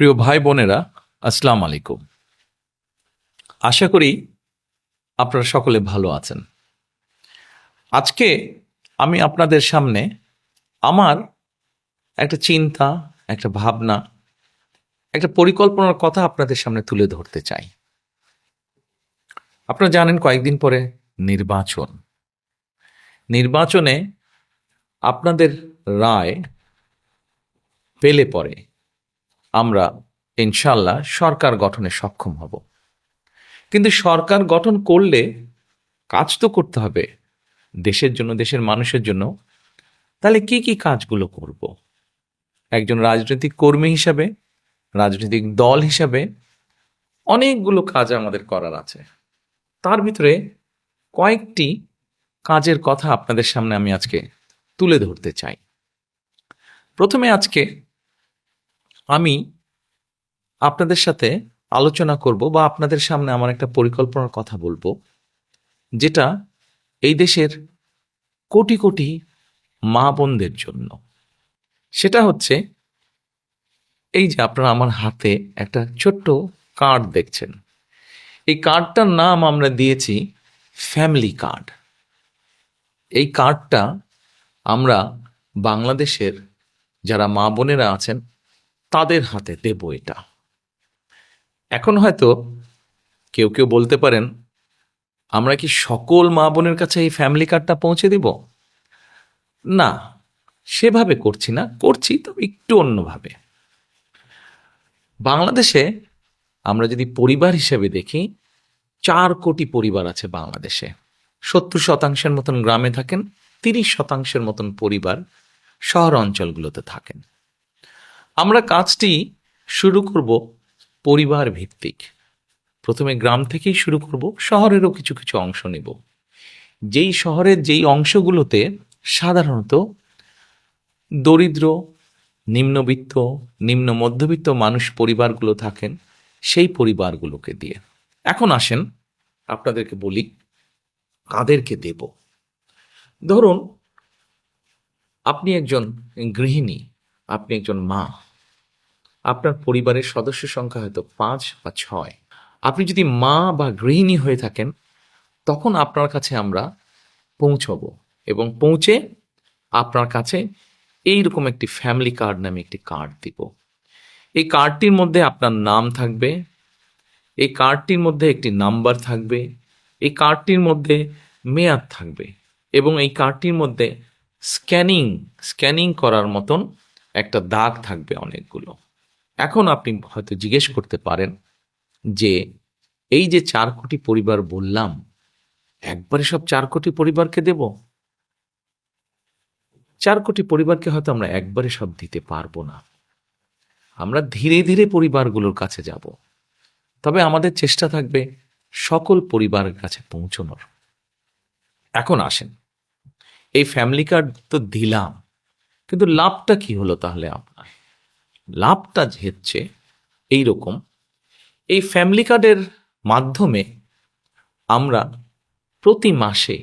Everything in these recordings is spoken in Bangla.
প্রিয় ভাই বোনেরা, আসসালামু আলাইকুম। আশা করি আপনারা সকলে ভালো আছেন। আজকে আমি আপনাদের সামনে আমার একটা চিন্তা, একটা ভাবনা, একটা পরিকল্পনার কথা আপনাদের সামনে তুলে ধরতে চাই। আপনারা জানেন কয়েকদিন পরে নির্বাচন। নির্বাচনে আপনাদের রায় পেলে পরে আমরা ইনশাল্লাহ সরকার গঠনে সক্ষম হব। কিন্তু সরকার গঠন করলে কাজ তো করতে হবে দেশের জন্য, দেশের মানুষের জন্য। তাহলে কি কি কাজগুলো করব? একজন রাজনৈতিক কর্মী হিসাবে, রাজনৈতিক দল হিসাবে অনেকগুলো কাজ আমাদের করার আছে। তার ভিতরে কয়েকটি কাজের কথা আপনাদের সামনে আমি আজকে তুলে ধরতে চাই। প্রথমে আজকে আমি আপনাদের সাথে আলোচনা করব বা আপনাদের সামনে আমার একটা পরিকল্পনার কথা বলবো, যেটা এই দেশের কোটি কোটি মা বোনদের জন্য। সেটা হচ্ছে এই যে আপনারা আমার হাতে একটা ছোট্ট কার্ড দেখছেন। এই কার্ডটার নাম আমরা দিয়েছি ফ্যামিলি কার্ড। এই কার্ডটা আমরা বাংলাদেশের যারা মা বোনেরা আছেন তাদের হাতে দেব। এটা এখন হয়তো কেউ কেউ বলতে পারেন, আমরা কি সকল মা বোনের কাছে এই ফ্যামিলি কার্ডটা পৌঁছে দিব? না, সেভাবে করছি না, করছি তবে একটু অন্যভাবে। বাংলাদেশে আমরা যদি পরিবার হিসেবে দেখি, 4 কোটি পরিবার আছে বাংলাদেশে। 70% মতন গ্রামে থাকেন, 30% মতন পরিবার শহর অঞ্চলগুলোতে থাকেন। আমরা কাজটি শুরু করব পরিবার ভিত্তিক। প্রথমে গ্রাম থেকেই শুরু করব, শহরেরও কিছু কিছু অংশ নেব। যেই শহরের যেই অংশগুলোতে সাধারণত দরিদ্র, নিম্নবিত্ত, নিম্ন মধ্যবিত্ত মানুষ পরিবারগুলো থাকেন, সেই পরিবারগুলোকে দিয়ে। এখন আসেন আপনাদেরকে বলি কাদেরকে দেব। ধরুন আপনি একজন গৃহিণী, আপনি একজন মা, আপনার পরিবারের সদস্য সংখ্যা হয়তো 5 বা 6। আপনি যদি মা বা গৃহিণী হয়ে থাকেন, তখন আপনার কাছে আমরা পৌঁছবো এবং পৌঁছে আপনার কাছে এইরকম একটি ফ্যামিলি কার্ড নামে একটি কার্ড দিব। এই কার্ডটির মধ্যে আপনার নাম থাকবে, এই কার্ডটির মধ্যে একটি নাম্বার থাকবে, এই কার্ডটির মধ্যে মেয়াদ থাকবে এবং এই কার্ডটির মধ্যে স্ক্যানিং করার মতন একটা দাগ থাকবে অনেকগুলো। এখন আপনি হয়তো জিজ্ঞেস করতে পারেন যে এই যে 4 কোটি পরিবার বললাম, একবারে সব 4 কোটি পরিবারকে দেব? 4 কোটি পরিবারকে হয়তো আমরা একবারে সব দিতে পারবো না। আমরা ধীরে ধীরে পরিবারগুলোর কাছে যাব, তবে আমাদের চেষ্টা থাকবে সকল পরিবারের কাছে পৌঁছানোর। এখন আসেন, এই ফ্যামিলি কার্ড তো দিলাম, কিন্তু লাভটা কি হলো তাহলে আপনার? লাভটা হচ্ছে এইরকম, এই ফ্যামিলি কার্ডের মাধ্যমে আমরা প্রতি মাসে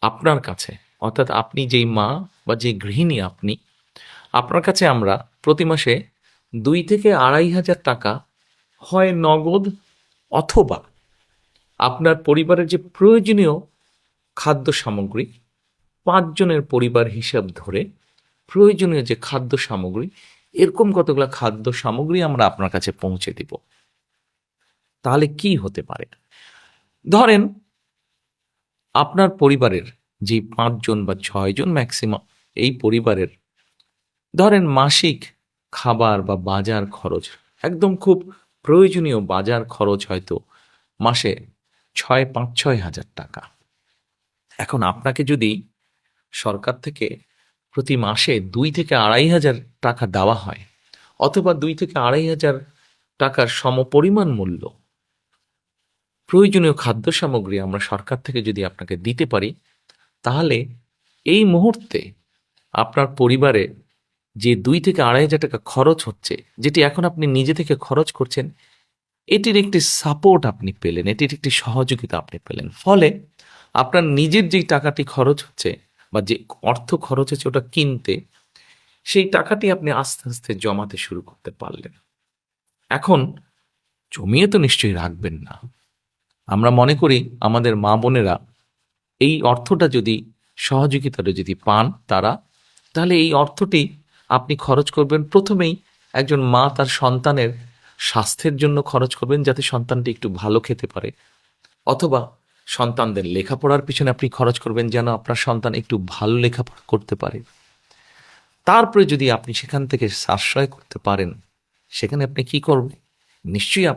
আপনার কাছে, অর্থাৎ আপনি যেই মা বা যে গৃহিণী আপনি, আপনার কাছে আমরা প্রতি মাসে 2 থেকে 2,500 টাকা হয় নগদ অথবা আপনার পরিবারের যে প্রয়োজনীয় খাদ্য সামগ্রী, 5 জনের পরিবার হিসাব ধরে প্রয়োজনীয় যে খাদ্য সামগ্রী, এরকম কতগুলো খাদ্য সামগ্রী আমরা আপনার কাছে পৌঁছে দিব। তাহলে কি হতে পারে? ধরেন আপনার পরিবারের যে 5 জন বা 6 জন ম্যাক্সিমাম, এই পরিবারের ধরেন মাসিক খাবার বা বাজার খরচ, একদম খুব প্রয়োজনীয় বাজার খরচ হয়তো মাসে 5-6 হাজার টাকা। এখন আপনাকে যদি সরকার থেকে প্রতি মাসে 2 থেকে 2,500 টাকা দেওয়া হয়, অথবা 2 থেকে 2,500 টাকার সমপরিমাণ মূল্য প্রয়োজনীয় খাদ্য সামগ্রী আমরা সরকার থেকে যদি আপনাকে দিতে পারি, তাহলে এই মুহূর্তে আপনার পরিবারে যে 2 থেকে 2,500 টাকা খরচ হচ্ছে, যেটি এখন আপনি নিজে থেকে খরচ করছেন, এটির একটি সাপোর্ট আপনি পেলেন, এটির একটি সহযোগিতা আপনি পেলেন। ফলে আপনার নিজের যেই টাকাটি খরচ হচ্ছে বা যে অর্থ খরচ হচ্ছে ওটা কিনতে, সেই টাকাটি আপনি আস্তে আস্তে জমাতে শুরু করতে পারলেন। এখন জমিয়ে তো নিশ্চয়ই রাখবেন না। আমরা মনে করি আমাদের মা বোনেরা এই অর্থটা যদি সহযোগিতাটা যদি পান তারা, তাহলে এই অর্থটি আপনি খরচ করবেন প্রথমেই একজন মা তার সন্তানের স্বাস্থ্যের জন্য খরচ করবেন, যাতে সন্তানটি একটু ভালো খেতে পারে, অথবা সন্তানদের লেখাপড়ার পিছনে আপনি খরচ করবেন যেন আপনার সন্তান একটু ভালো লেখাপড়া করতে পারে। তারপরে যদি আপনি সেখান থেকে সাশ্রয় করতে পারেন, সেখানে আপনি কি করবেন? নিশ্চয়ই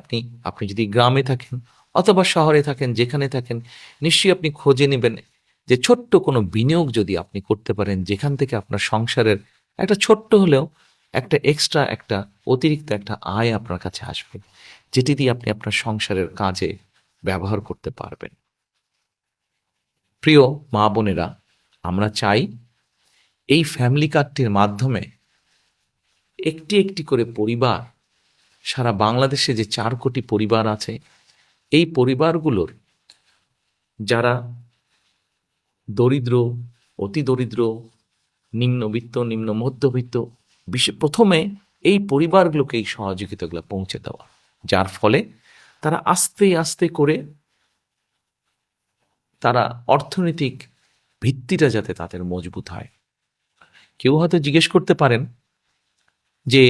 আপনি যদি গ্রামে থাকেন অথবা শহরে থাকেন, যেখানে থাকেন, নিশ্চয়ই আপনি খোঁজে নেবেন যে ছোট্ট কোনো বিনিয়োগ যদি আপনি করতে পারেন, যেখান থেকে আপনার সংসারের একটা ছোট্ট হলেও একটা এক্সট্রা, একটা অতিরিক্ত একটা আয় আপনার কাছে আসবে, যেটি দিয়ে আপনি আপনার সংসারের কাজে ব্যবহার করতে পারবেন। প্রিয় মা বোনেরা, আমরা চাই এই ফ্যামিলি কার্ডটির মাধ্যমে একটি একটি করে পরিবার, সারা বাংলাদেশে যে 4 কোটি পরিবার আছে, এই পরিবারগুলোর যারা দরিদ্র, অতি দরিদ্র, নিম্নবিত্ত, নিম্ন মধ্যবিত্ত, প্রথমে এই পরিবারগুলোকে এই সহযোগিতাগুলো পৌঁছে দেওয়া, যার ফলে তারা আস্তে আস্তে করে তারা অর্থনৈতিক ভিত্তিটা যাতে তাদের মজবুত হয়। কেউ হয়তো জিজ্ঞেস করতে পারেন যে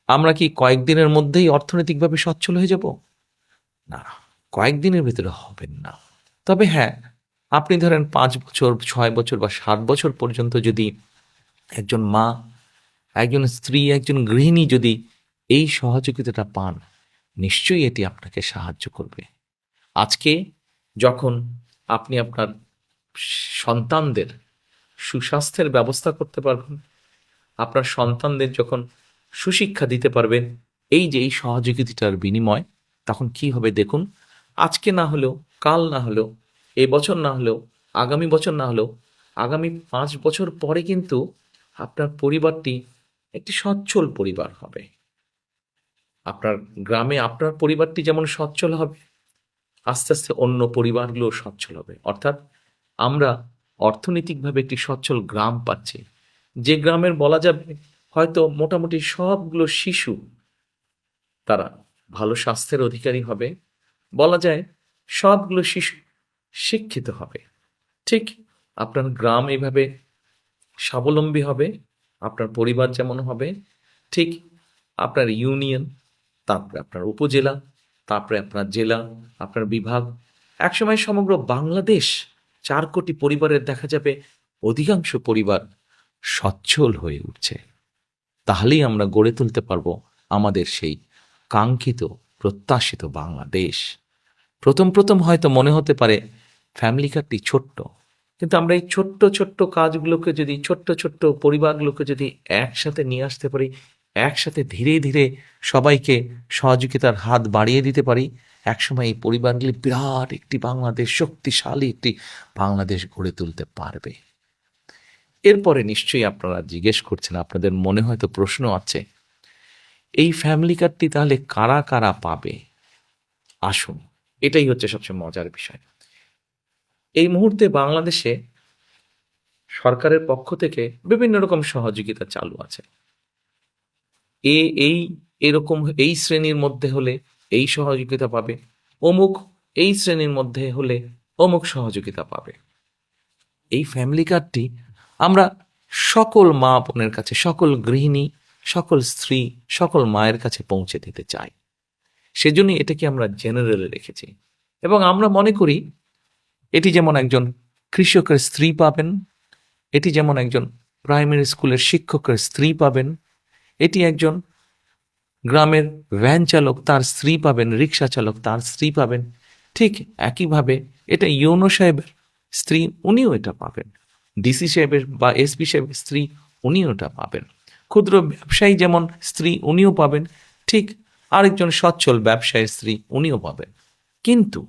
আমরা কি কয়েকদিনের মধ্যেই অর্থনৈতিকভাবে সচ্ছল হয়ে যাব? না, কয়েকদিনের ভেতরে হবেন না। তবে হ্যাঁ, আপনি ধরেন 5 বছর, 6 বছর বা 7 বছর পর্যন্ত যদি একজন মা, একজন স্ত্রী, একজন গৃহিণী যদি এই সহযোগিতাটা পান, নিশ্চয়ই এটি আপনাকে সাহায্য করবে। আজকে যখন আপনি আপনার সন্তানদের সুস্বাস্থ্যের ব্যবস্থা করতে পারবেন, আপনার সন্তানদের যখন সুশিক্ষা দিতে পারবেন, এই যে এই সহযোগিতাটার বিনিময়, তখন কি হবে দেখুন। আজকে না হলেও, কাল না হলেও, এই বছর না হলেও, আগামী বছর না হলেও, আগামী 5 বছর পরে কিন্তু আপনার পরিবারটি একটি সচ্ছল পরিবার হবে। আপনার গ্রামে আপনার পরিবারটি যেমন সচ্ছল হবে, আস্তে আস্তে অন্য পরিবারগুলো সচ্ছল হবে। অর্থাৎ আমরা অর্থনৈতিকভাবে একটি সচ্ছল গ্রাম পাচ্ছি, যে গ্রামের বলা যাবে হয়তো মোটামুটি সবগুলো শিশু তারা ভালো স্বাস্থ্যের অধিকারী হবে, বলা যায় সবগুলো শিশু শিক্ষিত হবে। ঠিক আপনার গ্রাম এইভাবে স্বাবলম্বী হবে, আপনার পরিবার যেমন হবে, ঠিক আপনার ইউনিয়ন, তারপরে আপনার উপজেলা, তারপরে আপনার জেলা, আপনার বিভাগ, একসময় সমগ্র বাংলাদেশ 4 কোটি পরিবারের দেখা যাবে অধিকাংশ পরিবার সচ্ছল হয়ে উঠছে। তাহলেই আমরা গড়ে তুলতে পারবো আমাদের সেই কাঙ্ক্ষিত, প্রত্যাশিত বাংলাদেশ। প্রথম প্রথম হয়তো মনে হতে পারে ফ্যামিলি কার্ডটি ছোট্ট, কিন্তু আমরা এই ছোট্ট ছোট্ট কাজগুলোকে যদি, ছোট্ট ছোট্ট পরিবারগুলোকে যদি একসাথে নিয়ে আসতে পারি, একসাথে ধীরে ধীরে সবাইকে সহযোগিতার হাত বাড়িয়ে দিতে পারি, একসময় এই পরিবারগুলি বিরাট একটি বাংলাদেশ, শক্তিশালী একটি বাংলাদেশ গড়ে তুলতে পারবে। এরপরে নিশ্চয়ই আপনারা জিজ্ঞেস করছেন, আপনাদের মনে হয়তো প্রশ্ন আছে, এই ফ্যামিলি কার্ডটি তাহলে কারা কারা পাবে? আসুন, এটাই হচ্ছে সবচেয়ে মজার বিষয়। এই মুহূর্তে বাংলাদেশে সরকারের পক্ষ থেকে বিভিন্ন রকম সহযোগিতা চালু আছে। এই এরকম এই শ্রেণীর মধ্যে হলে এই সহযোগিতা পাবে, অমুক এই শ্রেণীর মধ্যে হলে অমুক সহযোগিতা পাবে। এই ফ্যামিলি কার্ডটি আমরা সকল মা বোনের কাছে, সকল গৃহিণী, সকল স্ত্রী, সকল মায়ের কাছে পৌঁছে দিতে চাই। সেজন্যই এটাকে আমরা জেনারেলে রেখেছি। এবং আমরা মনে করি এটি যেমন একজন কৃষকের স্ত্রী পাবেন, এটি যেমন একজন প্রাইমারি স্কুলের শিক্ষকের স্ত্রী পাবেন, এটি একজন গ্রামের ভ্যান চালক তার স্ত্রী পাবেন, রিক্সা চালক তার স্ত্রী পাবেন, ঠিক একইভাবে এটা ইউনো সাহেবের স্ত্রী, উনিও এটা পাবেন। ডিসি সাহেবের বা এসপি সাহেবের স্ত্রী, উনিও এটা পাবেন। ক্ষুদ্র ব্যবসায়ী যেমন স্ত্রী, উনিও পাবেন, ঠিক আরেকজন সচ্ছল ব্যবসায়ীর স্ত্রী, উনিও পাবেন। কিন্তু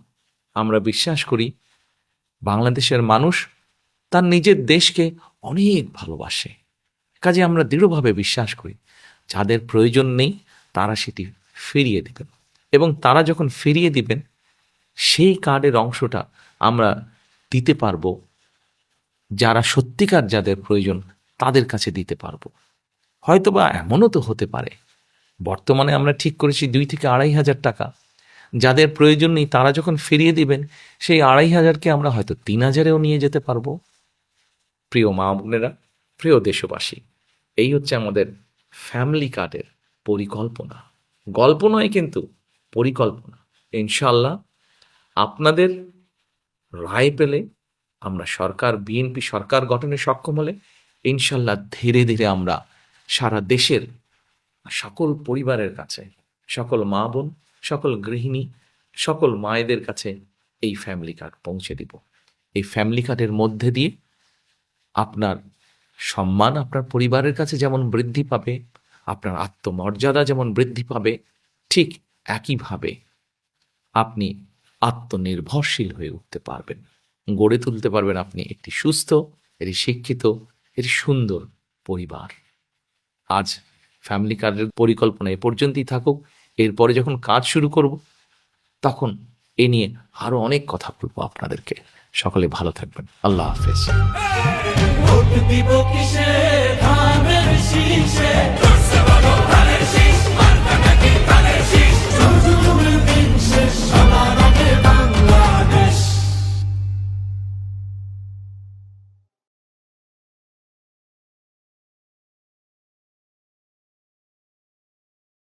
আমরা বিশ্বাস করি বাংলাদেশের মানুষ তার নিজের দেশকে অনেক ভালোবাসে। কাজে আমরা দৃঢ়ভাবে বিশ্বাস করি যাদের প্রয়োজন নেই তারা সেটি ফিরিয়ে দিবেন, এবং তারা যখন ফিরিয়ে দিবেন সেই কার্ডের অংশটা আমরা দিতে পারবো যারা সত্যিকার যাদের প্রয়োজন তাদের কাছে দিতে পারবো। হয়তোবা এমনও তো হতে পারে বর্তমানে আমরা ঠিক করেছি 2 থেকে 2,500 টাকা, যাদের প্রয়োজন নেই তারা যখন ফিরিয়ে দিবেন সেই 2,500কে আমরা হয়তো 3,000-এও নিয়ে যেতে পারবো। প্রিয় মা বোনেরা, প্রিয় দেশবাসী, এই হচ্ছে আমাদের ফ্যামিলি কার্ডের পরিকল্পনা। গল্প নয় কিন্তু পরিকল্পনা। ইনশাল্লাহ আপনাদের রায় পেলে আমরা সরকার, বিএনপি সরকার গঠনে সক্ষম হলে ইনশাল্লাহ ধীরে ধীরে আমরা সারা দেশের সকল পরিবারের কাছে, সকল মা বোন, সকল গৃহিণী, সকল মায়েদের কাছে এই ফ্যামিলি কার্ড পৌঁছে দিব। এই ফ্যামিলি কার্ডের মধ্যে দিয়ে আপনার সম্মান আপনার পরিবারের কাছে যেমন বৃদ্ধি পাবে, আপনার আত্মমর্যাদা যেমন বৃদ্ধি পাবে, ঠিক একইভাবে আপনি আত্মনির্ভরশীল হয়ে উঠতে পারবেন, গড়ে তুলতে পারবেন আপনি একটি সুস্থ, একটি শিক্ষিত, একটি সুন্দর পরিবার। আজ ফ্যামিলি কার্ডের পরিকল্পনা এ পর্যন্তই থাকুক। এরপরে যখন কাজ শুরু করব তখন এ নিয়ে আরো অনেক কথা বলবো আপনাদেরকে। সকলে ভালো থাকবেন। আল্লাহ হাফেজ। ভোট দিব কিসে